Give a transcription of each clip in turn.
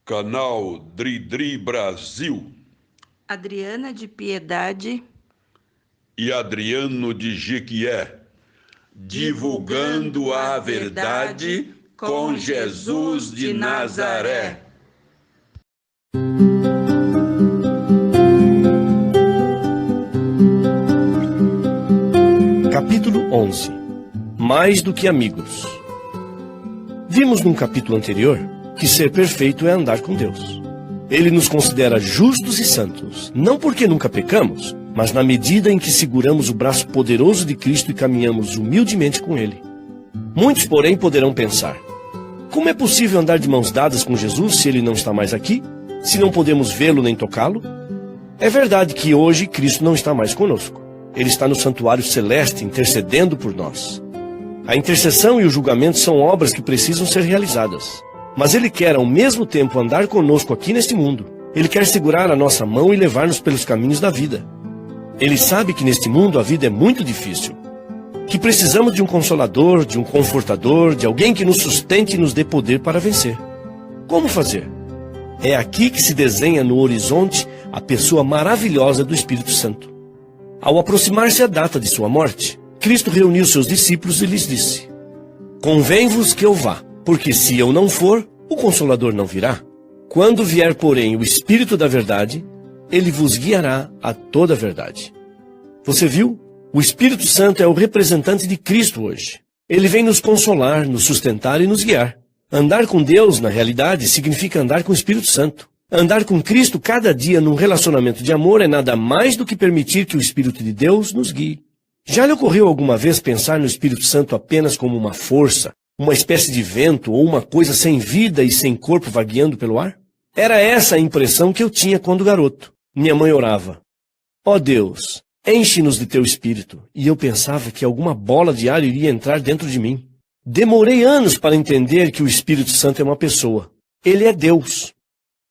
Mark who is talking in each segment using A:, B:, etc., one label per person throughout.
A: Canal Dri Brasil
B: Adriana de Piedade
A: e Adriano de Jequié, divulgando a verdade com Jesus de Nazaré.
C: Capítulo 11. Mais do que amigos. Vimos num capítulo anterior que ser perfeito é andar com Deus. Ele nos considera justos e santos, não porque nunca pecamos, mas na medida em que seguramos o braço poderoso de Cristo e caminhamos humildemente com Ele. Muitos, porém, poderão pensar: como é possível andar de mãos dadas com Jesus se Ele não está mais aqui? Se não podemos vê-lo nem tocá-lo? É verdade que hoje Cristo não está mais conosco. Ele está no santuário celeste intercedendo por nós. A intercessão e o julgamento são obras que precisam ser realizadas. Mas Ele quer ao mesmo tempo andar conosco aqui neste mundo. Ele quer segurar a nossa mão e levar-nos pelos caminhos da vida. Ele sabe que neste mundo a vida é muito difícil. Que precisamos de um consolador, de um confortador, de alguém que nos sustente e nos dê poder para vencer. Como fazer? É aqui que se desenha no horizonte a pessoa maravilhosa do Espírito Santo. Ao aproximar-se a data de sua morte, Cristo reuniu seus discípulos e lhes disse: convém-vos que eu vá, porque se eu não for, o Consolador não virá. Quando vier, porém, o Espírito da verdade, ele vos guiará a toda a verdade. Você viu? O Espírito Santo é o representante de Cristo hoje. Ele vem nos consolar, nos sustentar e nos guiar. Andar com Deus, na realidade, significa andar com o Espírito Santo. Andar com Cristo cada dia num relacionamento de amor é nada mais do que permitir que o Espírito de Deus nos guie. Já lhe ocorreu alguma vez pensar no Espírito Santo apenas como uma força, uma espécie de vento ou uma coisa sem vida e sem corpo vagueando pelo ar? Era essa a impressão que eu tinha quando garoto. Minha mãe orava: ó Deus, enche-nos de teu Espírito. E eu pensava que alguma bola de ar iria entrar dentro de mim. Demorei anos para entender que o Espírito Santo é uma pessoa. Ele é Deus.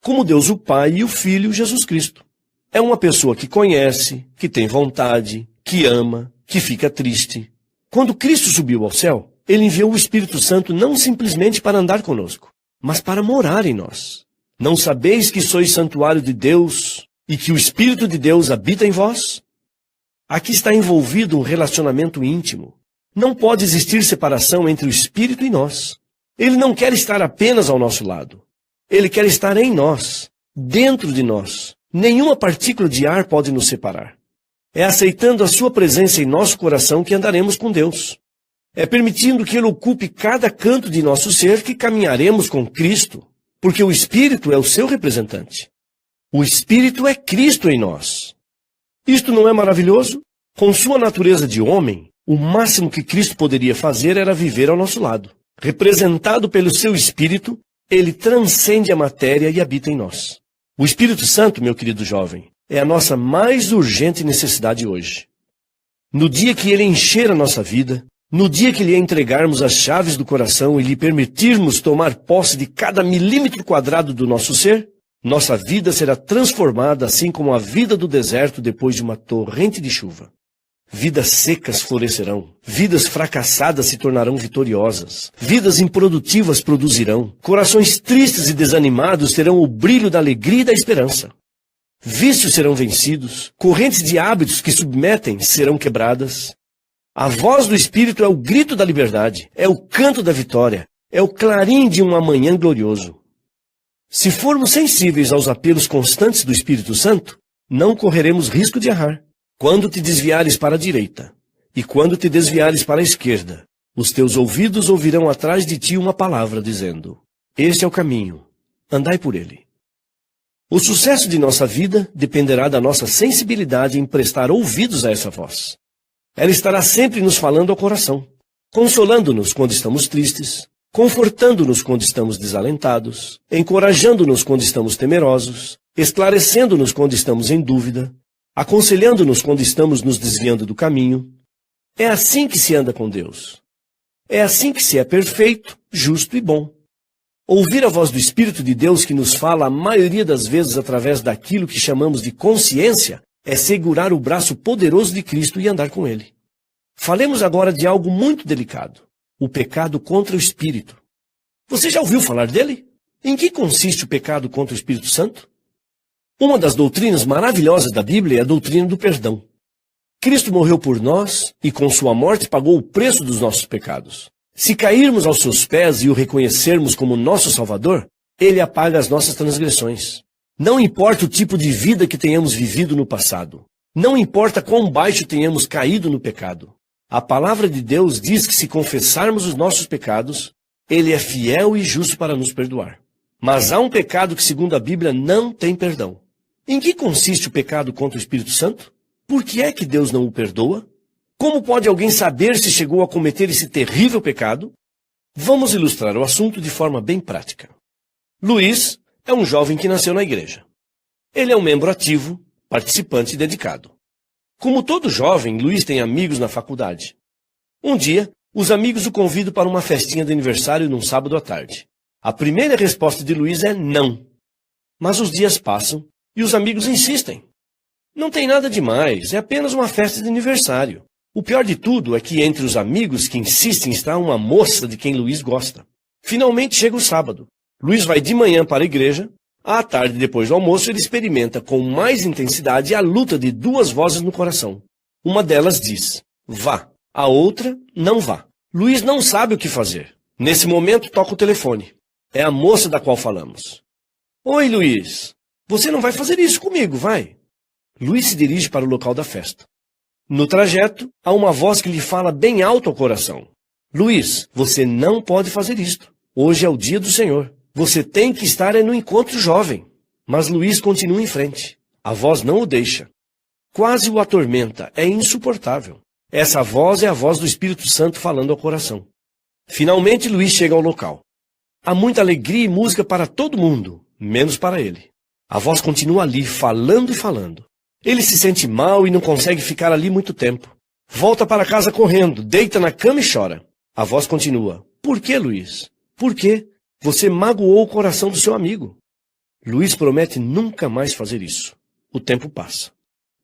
C: Como Deus o Pai e o Filho Jesus Cristo. É uma pessoa que conhece, que tem vontade, que ama, que fica triste. Quando Cristo subiu ao céu, Ele enviou o Espírito Santo não simplesmente para andar conosco, mas para morar em nós. Não sabeis que sois santuário de Deus e que o Espírito de Deus habita em vós? Aqui está envolvido um relacionamento íntimo. Não pode existir separação entre o Espírito e nós. Ele não quer estar apenas ao nosso lado. Ele quer estar em nós, dentro de nós. Nenhuma partícula de ar pode nos separar. É aceitando a sua presença em nosso coração que andaremos com Deus. É permitindo que Ele ocupe cada canto de nosso ser que caminharemos com Cristo, porque o Espírito é o seu representante. O Espírito é Cristo em nós. Isto não é maravilhoso? Com sua natureza de homem, o máximo que Cristo poderia fazer era viver ao nosso lado. Representado pelo seu Espírito, Ele transcende a matéria e habita em nós. O Espírito Santo, meu querido jovem, é a nossa mais urgente necessidade hoje. No dia que Ele encher a nossa vida, no dia que lhe entregarmos as chaves do coração e lhe permitirmos tomar posse de cada milímetro quadrado do nosso ser, nossa vida será transformada assim como a vida do deserto depois de uma torrente de chuva. Vidas secas florescerão, vidas fracassadas se tornarão vitoriosas, vidas improdutivas produzirão, corações tristes e desanimados terão o brilho da alegria e da esperança. Vícios serão vencidos, correntes de hábitos que submetem serão quebradas. A voz do Espírito é o grito da liberdade, é o canto da vitória, é o clarim de um amanhã glorioso. Se formos sensíveis aos apelos constantes do Espírito Santo, não correremos risco de errar. Quando te desviares para a direita e quando te desviares para a esquerda, os teus ouvidos ouvirão atrás de ti uma palavra dizendo: este é o caminho, andai por ele. O sucesso de nossa vida dependerá da nossa sensibilidade em prestar ouvidos a essa voz. Ela estará sempre nos falando ao coração, consolando-nos quando estamos tristes, confortando-nos quando estamos desalentados, encorajando-nos quando estamos temerosos, esclarecendo-nos quando estamos em dúvida, aconselhando-nos quando estamos nos desviando do caminho. É assim que se anda com Deus. É assim que se é perfeito, justo e bom. Ouvir a voz do Espírito de Deus que nos fala a maioria das vezes através daquilo que chamamos de consciência é segurar o braço poderoso de Cristo e andar com Ele. Falemos agora de algo muito delicado: o pecado contra o Espírito. Você já ouviu falar dele? Em que consiste o pecado contra o Espírito Santo? Uma das doutrinas maravilhosas da Bíblia é a doutrina do perdão. Cristo morreu por nós e com sua morte pagou o preço dos nossos pecados. Se cairmos aos seus pés e o reconhecermos como nosso Salvador, ele apaga as nossas transgressões. Não importa o tipo de vida que tenhamos vivido no passado. Não importa quão baixo tenhamos caído no pecado. A palavra de Deus diz que se confessarmos os nossos pecados, ele é fiel e justo para nos perdoar. Mas há um pecado que, segundo a Bíblia, não tem perdão. Em que consiste o pecado contra o Espírito Santo? Por que é que Deus não o perdoa? Como pode alguém saber se chegou a cometer esse terrível pecado? Vamos ilustrar o assunto de forma bem prática. Luiz é um jovem que nasceu na igreja. Ele é um membro ativo, participante e dedicado. Como todo jovem, Luiz tem amigos na faculdade. Um dia, os amigos o convidam para uma festinha de aniversário num sábado à tarde. A primeira resposta de Luiz é não. Mas os dias passam e os amigos insistem. Não tem nada demais, é apenas uma festa de aniversário. O pior de tudo é que entre os amigos que insistem está uma moça de quem Luiz gosta. Finalmente chega o sábado. Luiz vai de manhã para a igreja. À tarde, depois do almoço, ele experimenta com mais intensidade a luta de duas vozes no coração. Uma delas diz, vá. A outra, não vá. Luiz não sabe o que fazer. Nesse momento, toca o telefone. É a moça da qual falamos. Oi, Luiz. Você não vai fazer isso comigo, vai? Luiz se dirige para o local da festa. No trajeto, há uma voz que lhe fala bem alto ao coração. Luiz, você não pode fazer isto. Hoje é o dia do Senhor. Você tem que estar no encontro jovem. Mas Luiz continua em frente. A voz não o deixa. Quase o atormenta. É insuportável. Essa voz é a voz do Espírito Santo falando ao coração. Finalmente, Luiz chega ao local. Há muita alegria e música para todo mundo, menos para ele. A voz continua ali, falando e falando. Ele se sente mal e não consegue ficar ali muito tempo. Volta para casa correndo, deita na cama e chora. A voz continua. Por que, Luiz? Por quê? Você magoou o coração do seu amigo. Luiz promete nunca mais fazer isso. O tempo passa.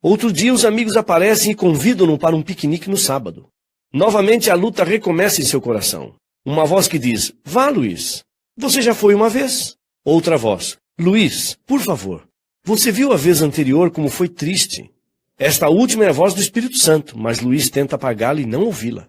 C: Outro dia os amigos aparecem e convidam-no para um piquenique no sábado. Novamente a luta recomeça em seu coração. Uma voz que diz, vá, Luiz. Você já foi uma vez. Outra voz, Luiz, por favor. Você viu a vez anterior como foi triste. Esta última é a voz do Espírito Santo, mas Luiz tenta apagá-la e não ouvi-la.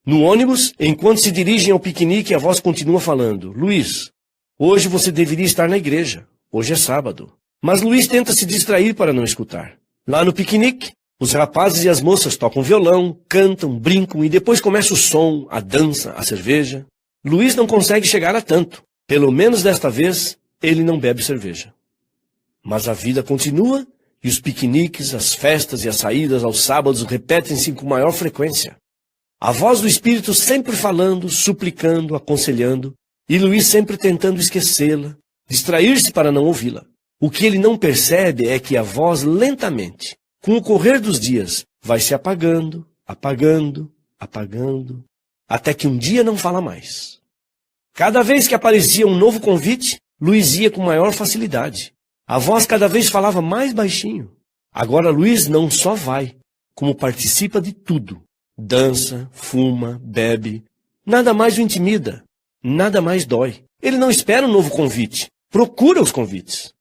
C: No ônibus, enquanto se dirigem ao piquenique, a voz continua falando. Luiz, hoje você deveria estar na igreja. Hoje é sábado. Mas Luiz tenta se distrair para não escutar. Lá no piquenique, os rapazes e as moças tocam violão, cantam, brincam e depois começa o som, a dança, a cerveja. Luiz não consegue chegar a tanto. Pelo menos desta vez, ele não bebe cerveja. Mas a vida continua e os piqueniques, as festas e as saídas aos sábados repetem-se com maior frequência. A voz do Espírito sempre falando, suplicando, aconselhando, e Luiz sempre tentando esquecê-la, distrair-se para não ouvi-la. O que ele não percebe é que a voz lentamente, com o correr dos dias, vai se apagando, apagando, apagando, até que um dia não fala mais. Cada vez que aparecia um novo convite, Luiz ia com maior facilidade. A voz cada vez falava mais baixinho. Agora Luiz não só vai, como participa de tudo. Dança, fuma, bebe. Nada mais o intimida. Nada mais dói. Ele não espera um novo convite. Procura os convites.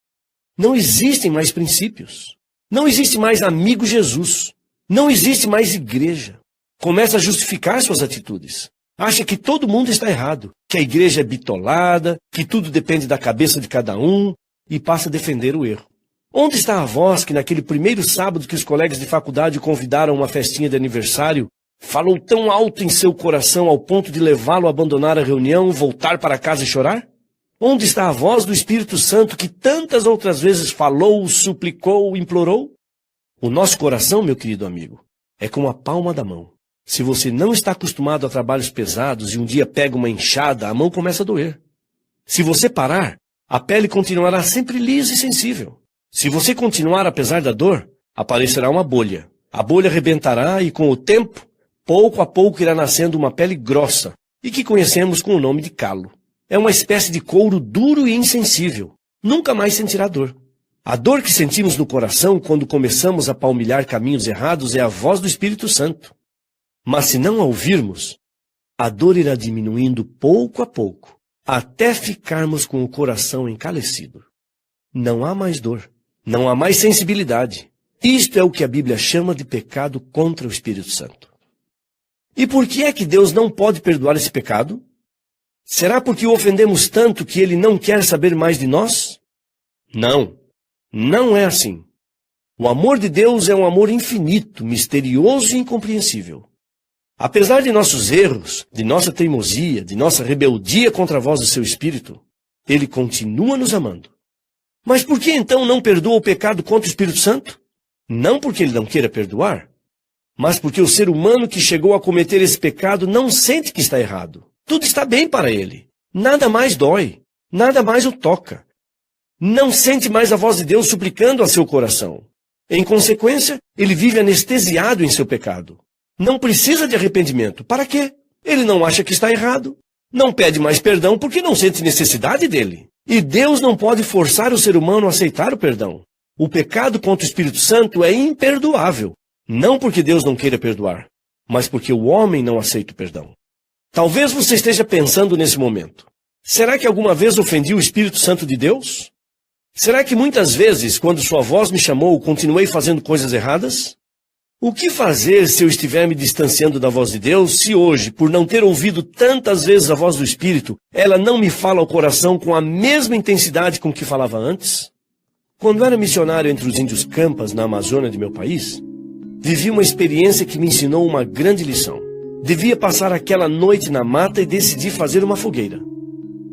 C: Não existem mais princípios. Não existe mais amigo Jesus. Não existe mais igreja. Começa a justificar suas atitudes. Acha que todo mundo está errado. Que a igreja é bitolada. Que tudo depende da cabeça de cada um. E passa a defender o erro. Onde está a voz que naquele primeiro sábado que os colegas de faculdade o convidaram a uma festinha de aniversário, falou tão alto em seu coração ao ponto de levá-lo a abandonar a reunião, voltar para casa e chorar? Onde está a voz do Espírito Santo que tantas outras vezes falou, suplicou, implorou? O nosso coração, meu querido amigo, é como a palma da mão. Se você não está acostumado a trabalhos pesados e um dia pega uma enxada, a mão começa a doer. Se você parar, a pele continuará sempre lisa e sensível. Se você continuar apesar da dor, aparecerá uma bolha. A bolha arrebentará e, com o tempo, pouco a pouco irá nascendo uma pele grossa e que conhecemos com o nome de calo. É uma espécie de couro duro e insensível. Nunca mais sentirá dor. A dor que sentimos no coração quando começamos a palmilhar caminhos errados é a voz do Espírito Santo. Mas se não a ouvirmos, a dor irá diminuindo pouco a pouco, até ficarmos com o coração encalecido. Não há mais dor, não há mais sensibilidade. Isto é o que a Bíblia chama de pecado contra o Espírito Santo. E por que é que Deus não pode perdoar esse pecado? Será porque o ofendemos tanto que Ele não quer saber mais de nós? Não, não é assim. O amor de Deus é um amor infinito, misterioso e incompreensível. Apesar de nossos erros, de nossa teimosia, de nossa rebeldia contra a voz do seu Espírito, Ele continua nos amando. Mas por que então não perdoa o pecado contra o Espírito Santo? Não porque Ele não queira perdoar, mas porque o ser humano que chegou a cometer esse pecado não sente que está errado. Tudo está bem para ele. Nada mais dói. Nada mais o toca. Não sente mais a voz de Deus suplicando a seu coração. Em consequência, ele vive anestesiado em seu pecado. Não precisa de arrependimento. Para quê? Ele não acha que está errado. Não pede mais perdão porque não sente necessidade dele. E Deus não pode forçar o ser humano a aceitar o perdão. O pecado contra o Espírito Santo é imperdoável. Não porque Deus não queira perdoar, mas porque o homem não aceita o perdão. Talvez você esteja pensando nesse momento. Será que alguma vez ofendi o Espírito Santo de Deus? Será que muitas vezes, quando sua voz me chamou, continuei fazendo coisas erradas? O que fazer se eu estiver me distanciando da voz de Deus, se hoje, por não ter ouvido tantas vezes a voz do Espírito, ela não me fala ao coração com a mesma intensidade com que falava antes? Quando era missionário entre os índios Campas, na Amazônia de meu país, vivi uma experiência que me ensinou uma grande lição. Devia passar aquela noite na mata e decidi fazer uma fogueira.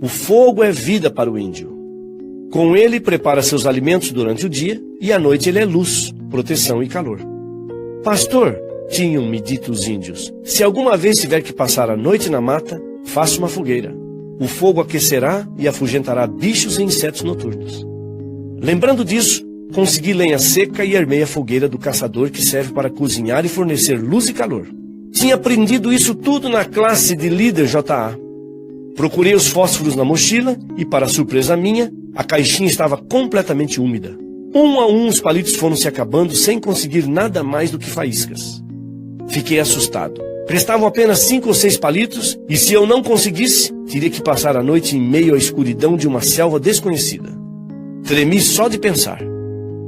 C: O fogo é vida para o índio. Com ele, prepara seus alimentos durante o dia e à noite ele é luz, proteção e calor. Pastor, tinham-me dito os índios, se alguma vez tiver que passar a noite na mata, faça uma fogueira. O fogo aquecerá e afugentará bichos e insetos noturnos. Lembrando disso, consegui lenha seca e armei a fogueira do caçador que serve para cozinhar e fornecer luz e calor. Tinha aprendido isso tudo na classe de líder JA. Procurei os fósforos na mochila e, para surpresa minha, a caixinha estava completamente úmida. Um a um os palitos foram se acabando sem conseguir nada mais do que faíscas. Fiquei assustado. Restavam apenas 5 ou 6 palitos e, se eu não conseguisse, teria que passar a noite em meio à escuridão de uma selva desconhecida. Tremi só de pensar.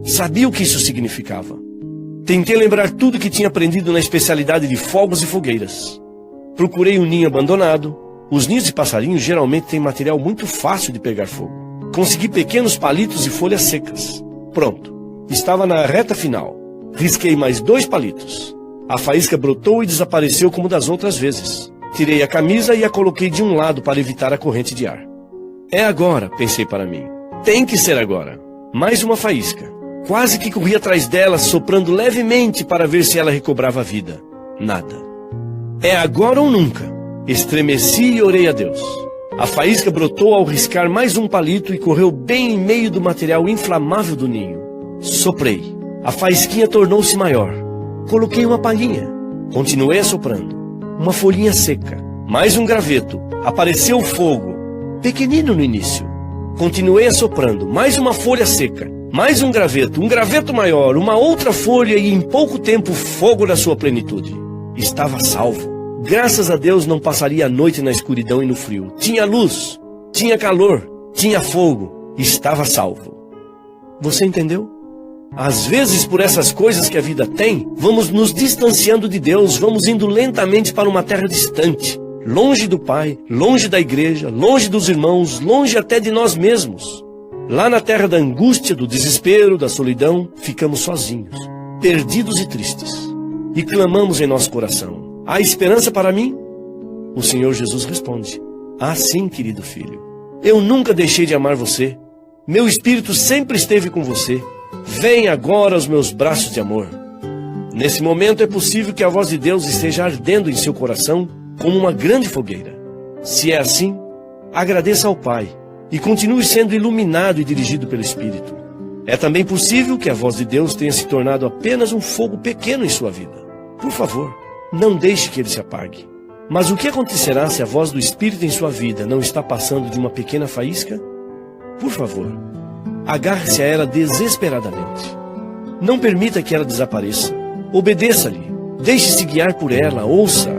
C: Sabia o que isso significava. Tentei lembrar tudo que tinha aprendido na especialidade de fogos e fogueiras. Procurei um ninho abandonado. Os ninhos de passarinhos geralmente têm material muito fácil de pegar fogo. Consegui pequenos palitos e folhas secas. Pronto. Estava na reta final. Risquei mais 2 palitos. A faísca brotou e desapareceu como das outras vezes. Tirei a camisa e a coloquei de um lado para evitar a corrente de ar. É agora, pensei para mim. Tem que ser agora. Mais uma faísca. Quase que corri atrás dela, soprando levemente para ver se ela recobrava a vida. Nada. É agora ou nunca. Estremeci e orei a Deus. A faísca brotou ao riscar mais um palito e correu bem em meio do material inflamável do ninho. Soprei. A faísquinha tornou-se maior. Coloquei uma palhinha. Continuei assoprando. Uma folhinha seca. Mais um graveto. Apareceu o fogo. Pequenino no início. Continuei assoprando. Mais uma folha seca. Mais um graveto maior, uma outra folha e em pouco tempo fogo na sua plenitude. Estava salvo. Graças a Deus não passaria a noite na escuridão e no frio. Tinha luz, tinha calor, tinha fogo. Estava salvo. Você entendeu? Às vezes, por essas coisas que a vida tem, vamos nos distanciando de Deus, vamos indo lentamente para uma terra distante, longe do Pai, longe da igreja, longe dos irmãos, longe até de nós mesmos. Lá na terra da angústia, do desespero, da solidão, ficamos sozinhos, perdidos e tristes. E clamamos em nosso coração: há esperança para mim? O Senhor Jesus responde: ah, sim, querido filho. Eu nunca deixei de amar você. Meu espírito sempre esteve com você. Vem agora aos meus braços de amor. Nesse momento é possível que a voz de Deus esteja ardendo em seu coração como uma grande fogueira. Se é assim, agradeça ao Pai e continue sendo iluminado e dirigido pelo Espírito. É também possível que a voz de Deus tenha se tornado apenas um fogo pequeno em sua vida. Por favor, não deixe que ele se apague. Mas o que acontecerá se a voz do Espírito em sua vida não está passando de uma pequena faísca? Por favor, agarre-se a ela desesperadamente. Não permita que ela desapareça. Obedeça-lhe. Deixe-se guiar por ela, ouça-a.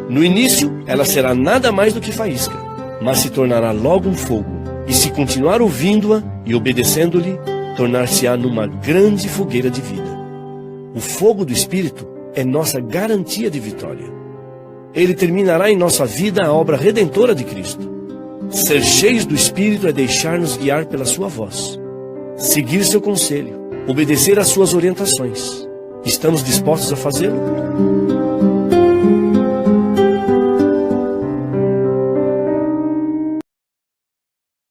C: No início, ela será nada mais do que faísca. mas se tornará logo um fogo. E se continuar ouvindo-a e obedecendo-lhe, tornar-se-á numa grande fogueira de vida. O fogo do Espírito é nossa garantia de vitória. Ele terminará em nossa vida a obra redentora de Cristo. Ser cheios do Espírito é deixar-nos guiar pela sua voz, seguir seu conselho, obedecer às suas orientações. Estamos dispostos a fazê-lo?